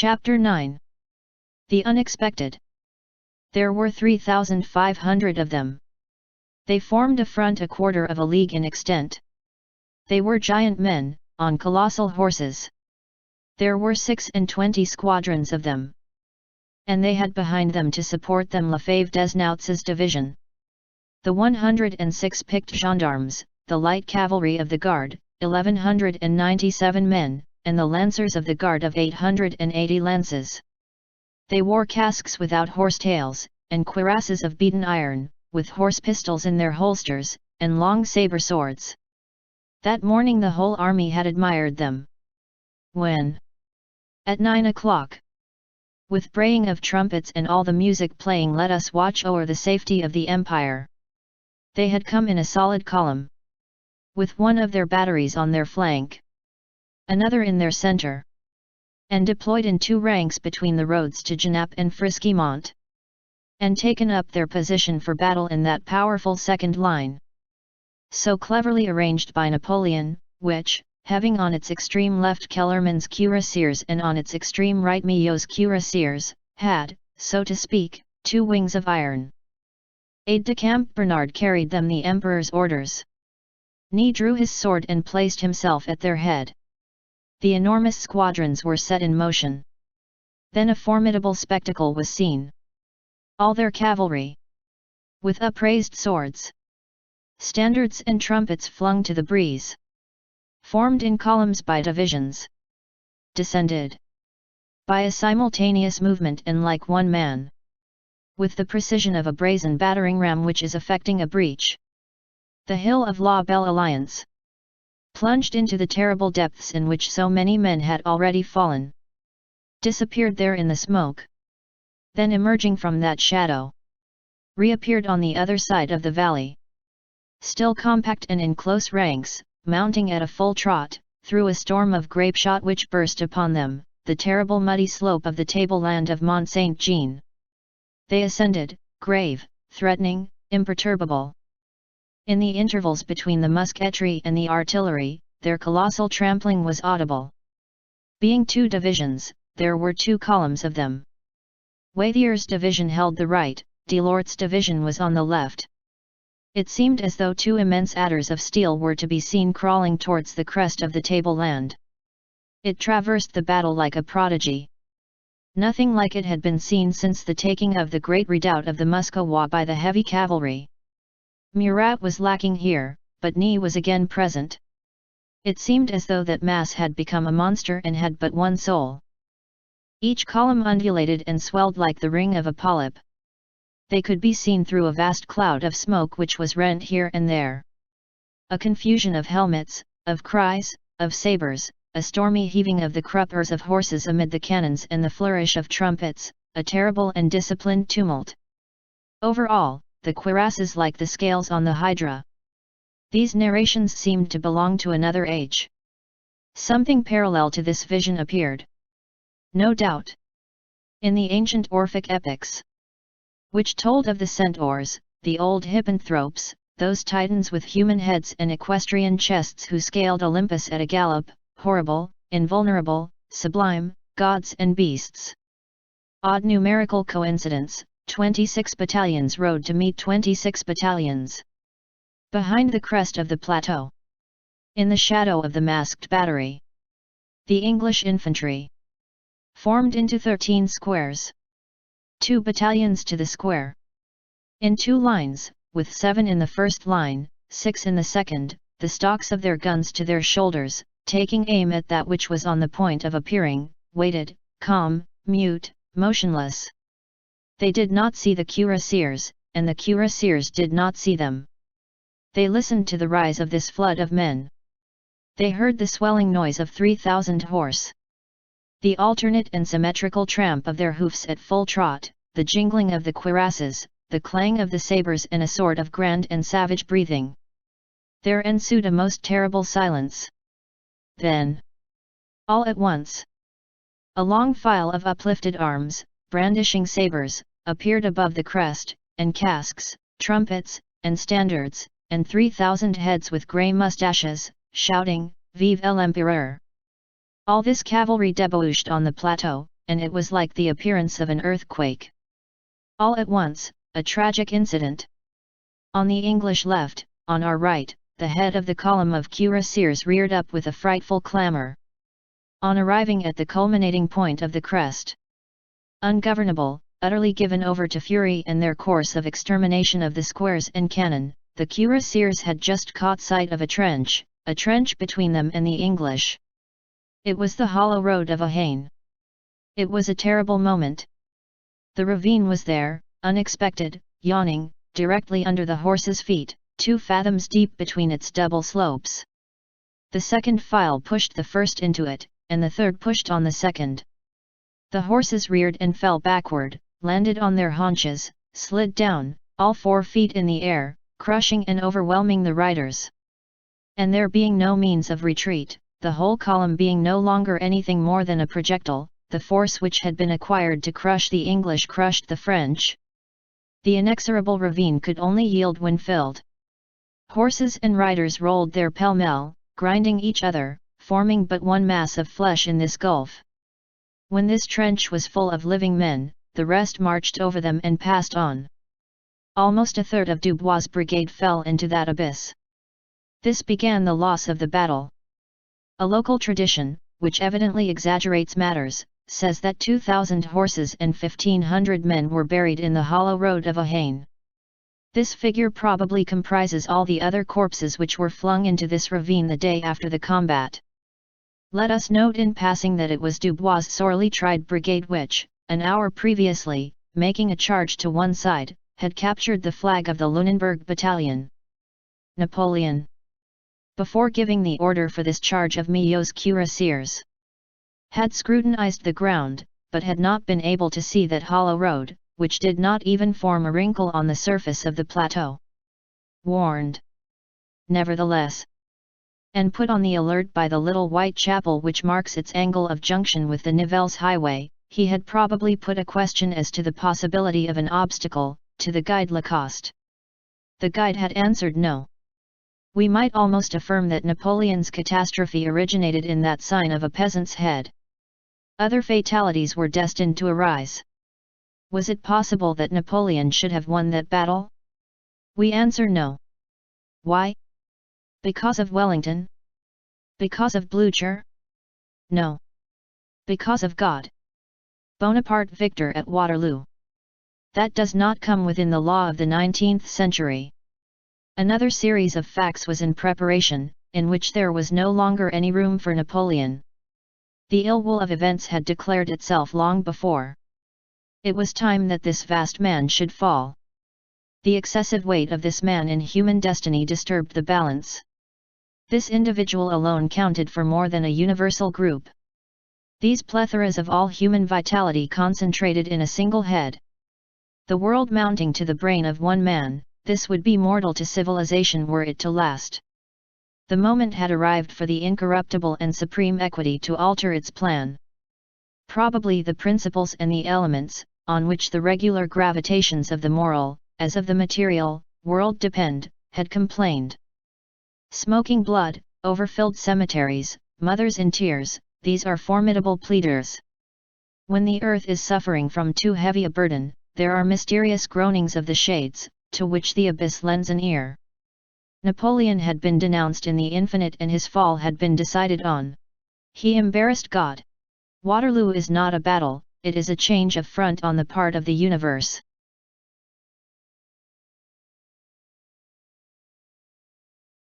Chapter 9. The Unexpected. There were 3,500 of them. They formed a front a quarter of a league in extent. They were giant men, on colossal horses. There were 26 squadrons of them. And they had behind them to support them Lefebvre Desnouts's division. The 106 picked gendarmes, the light cavalry of the guard, 1,197 men, and the lancers of the guard of 880 lances. They wore casques without horsetails, and cuirasses of beaten iron, with horse pistols in their holsters, and long sabre swords. That morning the whole army had admired them. When, at 9 o'clock, with braying of trumpets and all the music playing, let us watch o'er the safety of the empire, they had come in a solid column, with one of their batteries on their flank, another in their centre, and deployed in 2 ranks between the roads to Genappe and Frischemont, and taken up their position for battle in that powerful second line, so cleverly arranged by Napoleon, which, having on its extreme left Kellermann's cuirassiers and on its extreme right Milhaud's cuirassiers, had, so to speak, 2 wings of iron. Aide-de-camp Bernard carried them the Emperor's orders. Ney drew his sword and placed himself at their head. The enormous squadrons were set in motion. Then a formidable spectacle was seen. All their cavalry, with upraised swords, standards and trumpets flung to the breeze, formed in columns by divisions, descended by a simultaneous movement and like one man, with the precision of a brazen battering ram which is effecting a breach. The hill of La Belle Alliance plunged into the terrible depths in which so many men had already fallen, disappeared there in the smoke, then emerging from that shadow, reappeared on the other side of the valley, still compact and in close ranks, mounting at a full trot, through a storm of grape shot which burst upon them, the terrible muddy slope of the tableland of Mont Saint-Jean. They ascended, grave, threatening, imperturbable. In the intervals between the musketry and the artillery, their colossal trampling was audible. Being 2 divisions, there were 2 columns of them. Wathier's division held the right, Delort's division was on the left. It seemed as though 2 immense adders of steel were to be seen crawling towards the crest of the tableland. It traversed the battle like a prodigy. Nothing like it had been seen since the taking of the great redoubt of the Muscowa by the heavy cavalry. Murat was lacking here, but Ney was again present. It seemed as though that mass had become a monster and had but one soul. Each column undulated and swelled like the ring of a polyp. They could be seen through a vast cloud of smoke which was rent here and there. A confusion of helmets, of cries, of sabres, a stormy heaving of the cruppers of horses amid the cannons and the flourish of trumpets, a terrible and disciplined tumult. Over all, the cuirasses like the scales on the hydra. These narrations seemed to belong to another age. Something parallel to this vision appeared, no doubt, in the ancient Orphic epics, which told of the centaurs, the old hippanthropes, those titans with human heads and equestrian chests who scaled Olympus at a gallop, horrible, invulnerable, sublime, gods and beasts. Odd numerical coincidence, 26 battalions rode to meet 26 battalions. Behind the crest of the plateau, in the shadow of the masked battery, the English infantry formed into 13 squares. 2 battalions to the square. In 2 lines, with 7 in the first line, 6 in the second, the stocks of their guns to their shoulders, taking aim at that which was on the point of appearing, waited, calm, mute, motionless. They did not see the cuirassiers, and the cuirassiers did not see them. They listened to the rise of this flood of men. They heard the swelling noise of 3,000 horse, the alternate and symmetrical tramp of their hoofs at full trot, the jingling of the cuirasses, the clang of the sabres and a sort of grand and savage breathing. There ensued a most terrible silence. Then, all at once, a long file of uplifted arms, brandishing sabres, appeared above the crest, and casques, trumpets, and standards, and 3,000 heads with grey moustaches, shouting, "Vive l'Empereur!" All this cavalry debouched on the plateau, and it was like the appearance of an earthquake. All at once, a tragic incident. On the English left, on our right, the head of the column of cuirassiers reared up with a frightful clamour. On arriving at the culminating point of the crest, ungovernable, utterly given over to fury and their course of extermination of the squares and cannon, the cuirassiers had just caught sight of a trench between them and the English. It was the hollow road of Ahane. It was a terrible moment. The ravine was there, unexpected, yawning, directly under the horses' feet, 2 fathoms deep between its double slopes. The second file pushed the first into it, and the third pushed on the second. The horses reared and fell backward, landed on their haunches, slid down, all 4 feet in the air, crushing and overwhelming the riders. And there being no means of retreat, the whole column being no longer anything more than a projectile, the force which had been acquired to crush the English crushed the French. The inexorable ravine could only yield when filled. Horses and riders rolled there pell-mell, grinding each other, forming but one mass of flesh in this gulf. When this trench was full of living men, the rest marched over them and passed on. Almost a third of Dubois' brigade fell into that abyss. This began the loss of the battle. A local tradition, which evidently exaggerates matters, says that 2,000 horses and 1,500 men were buried in the hollow road of Ahane. This figure probably comprises all the other corpses which were flung into this ravine the day after the combat. Let us note in passing that it was Dubois' sorely tried brigade which, an hour previously, making a charge to one side, had captured the flag of the Lunenburg battalion. Napoleon, before giving the order for this charge of Milhaud's cuirassiers, had scrutinized the ground, but had not been able to see that hollow road, which did not even form a wrinkle on the surface of the plateau. Warned, nevertheless, and put on the alert by the little white chapel which marks its angle of junction with the Nivelles highway, he had probably put a question as to the possibility of an obstacle, to the guide Lacoste. The guide had answered no. We might almost affirm that Napoleon's catastrophe originated in that sign of a peasant's head. Other fatalities were destined to arise. Was it possible that Napoleon should have won that battle? We answer no. Why? Because of Wellington? Because of Blücher? No. Because of God. Bonaparte victor at Waterloo. That does not come within the law of the 19th century. Another series of facts was in preparation, in which there was no longer any room for Napoleon. The ill will of events had declared itself long before. It was time that this vast man should fall. The excessive weight of this man in human destiny disturbed the balance. This individual alone counted for more than a universal group. These plethoras of all human vitality concentrated in a single head. The world mounting to the brain of one man, this would be mortal to civilization were it to last. The moment had arrived for the incorruptible and supreme equity to alter its plan. Probably the principles and the elements, on which the regular gravitations of the moral, as of the material, world depend, had complained. Smoking blood, overfilled cemeteries, mothers in tears, these are formidable pleaders. When the earth is suffering from too heavy a burden, there are mysterious groanings of the shades, to which the abyss lends an ear. Napoleon had been denounced in the infinite and his fall had been decided on. He embarrassed God. Waterloo is not a battle, it is a change of front on the part of the universe.